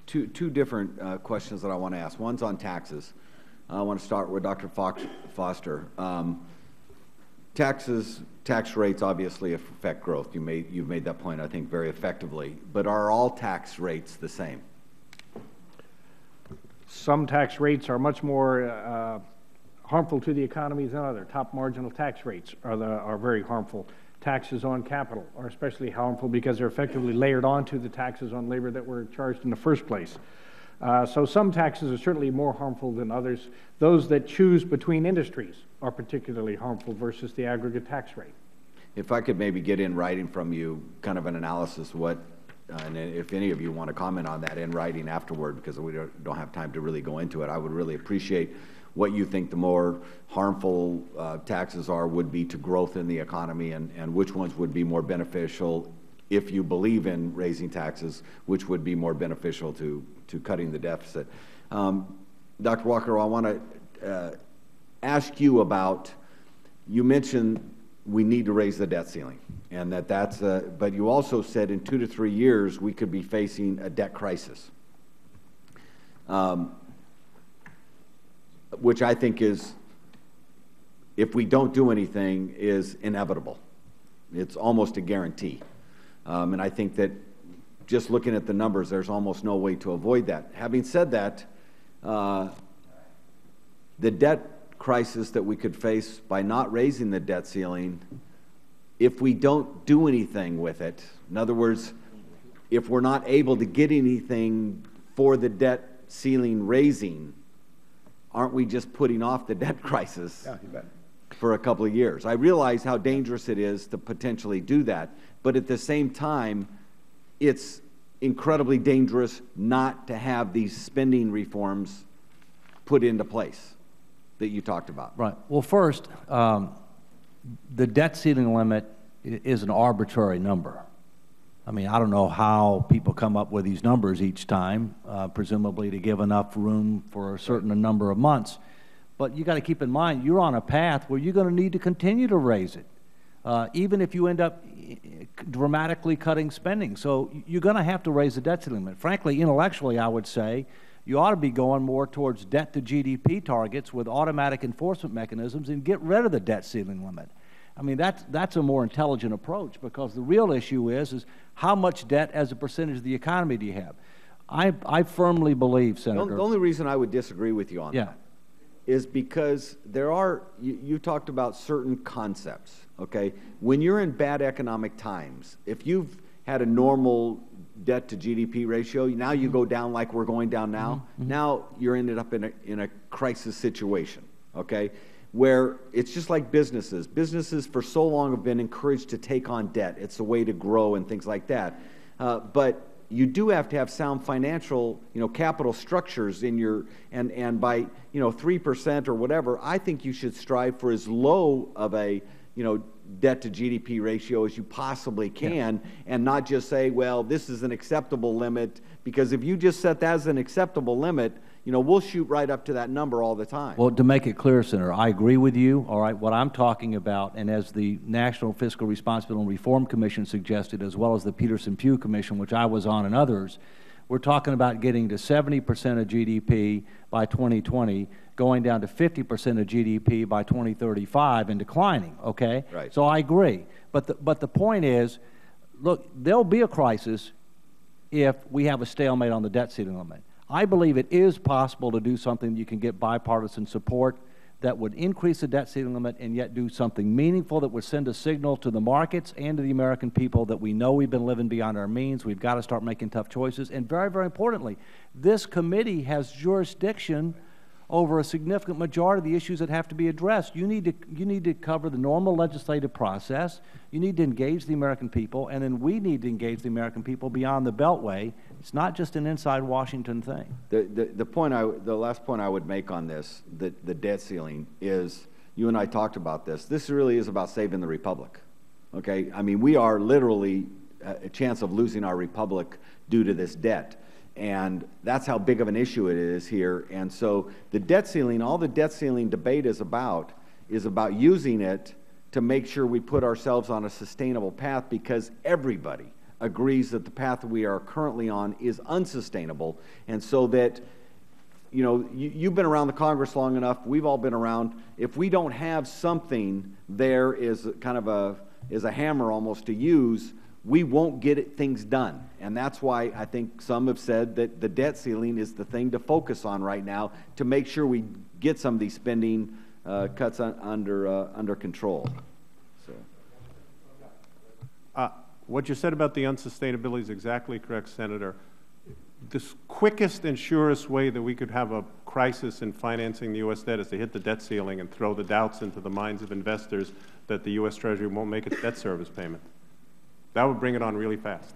two different questions that I want to ask. One's on taxes. I want to start with Dr. Foster. Tax rates obviously affect growth. You've made that point, I think, very effectively. But are all tax rates the same? Some tax rates are much more harmful to the economy than others. Top marginal tax rates are very harmful. Taxes on capital are especially harmful because they're effectively layered onto the taxes on labor that were charged in the first place. So some taxes are certainly more harmful than others. Those that choose between industries are particularly harmful versus the aggregate tax rate. If I could maybe get in writing from you kind of an analysis of what, and if any of you want to comment on that in writing afterward, because we don't have time to really go into it, I would really appreciate what you think the more harmful taxes would be to growth in the economy, and which ones would be more beneficial if you believe in raising taxes, which would be more beneficial to cutting the deficit. Dr. Walker, I want to ask you about, you mentioned we need to raise the debt ceiling, and but you also said in 2 to 3 years we could be facing a debt crisis. Which I think is, if we don't do anything, is inevitable. It's almost a guarantee. And I think that just looking at the numbers, there's almost no way to avoid that. Having said that, the debt crisis that we could face by not raising the debt ceiling, if we don't do anything with it, in other words, if we're not able to get anything for the debt ceiling raising, aren't we just putting off the debt crisis for a couple of years? I realize how dangerous it is to potentially do that, but at the same time, it's incredibly dangerous not to have these spending reforms put into place that you talked about. Right. Well, first, the debt ceiling limit is an arbitrary number. I mean, I don't know how people come up with these numbers each time, presumably to give enough room for a certain number of months. But you got to keep in mind, you're on a path where you're going to need to continue to raise it, even if you end up dramatically cutting spending. So you're going to have to raise the debt ceiling limit. Frankly, intellectually, I would say you ought to be going more towards debt to GDP targets with automatic enforcement mechanisms and get rid of the debt ceiling limit. I mean, that's a more intelligent approach, because the real issue is how much debt as a percentage of the economy do you have? I firmly believe, Senator. The only reason I would disagree with you on that is because there are, you talked about certain concepts, okay? When you're in bad economic times, if you've had a normal debt to GDP ratio, now you go down like we're going down now, now you're ended up in a crisis situation, okay? Where it's just like businesses. Businesses for so long have been encouraged to take on debt. It's a way to grow and things like that. But you do have to have sound financial, capital structures in your, and by, 3% or whatever, I think you should strive for as low of a, debt to GDP ratio as you possibly can, and not just say, well, this is an acceptable limit, because if you just set that as an acceptable limit, we'll shoot right up to that number all the time. Well, to make it clear, Senator, I agree with you. All right, what I'm talking about, and as the National Fiscal Responsibility and Reform Commission suggested, as well as the Peterson-Pugh Commission, which I was on, and others, we're talking about getting to 70% of GDP by 2020, going down to 50% of GDP by 2035, and declining, okay? Right. So I agree. But the point is, look, there'll be a crisis if we have a stalemate on the debt ceiling limit. I believe it is possible to do something you can get bipartisan support that would increase the debt ceiling limit and yet do something meaningful that would send a signal to the markets and to the American people that we know we've been living beyond our means. We've got to start making tough choices. And very, very importantly, this committee has jurisdiction over a significant majority of the issues that have to be addressed. You need to cover the normal legislative process. You need to engage the American people, and then we need to engage the American people beyond the Beltway. It's not just an inside Washington thing. The last point I would make on this, the debt ceiling, is, you and I talked about this. This really is about saving the republic. Okay, I mean, we are literally a chance of losing our republic due to this debt. And that's how big of an issue it is here. And so the debt ceiling, all the debt ceiling debate is about using it to make sure we put ourselves on a sustainable path, because everybody agrees that the path we are currently on is unsustainable, and so that, you know, you've been around the Congress long enough, we've all been around. If we don't have something there is kind of a hammer almost to use, we won't get things done. And that's why I think some have said that the debt ceiling is the thing to focus on right now to make sure we get some of these spending cuts under control. So. What you said about the unsustainability is exactly correct, Senator. The quickest and surest way that we could have a crisis in financing the U.S. debt is to hit the debt ceiling and throw the doubts into the minds of investors that the U.S. Treasury won't make its debt service payment. That would bring it on really fast.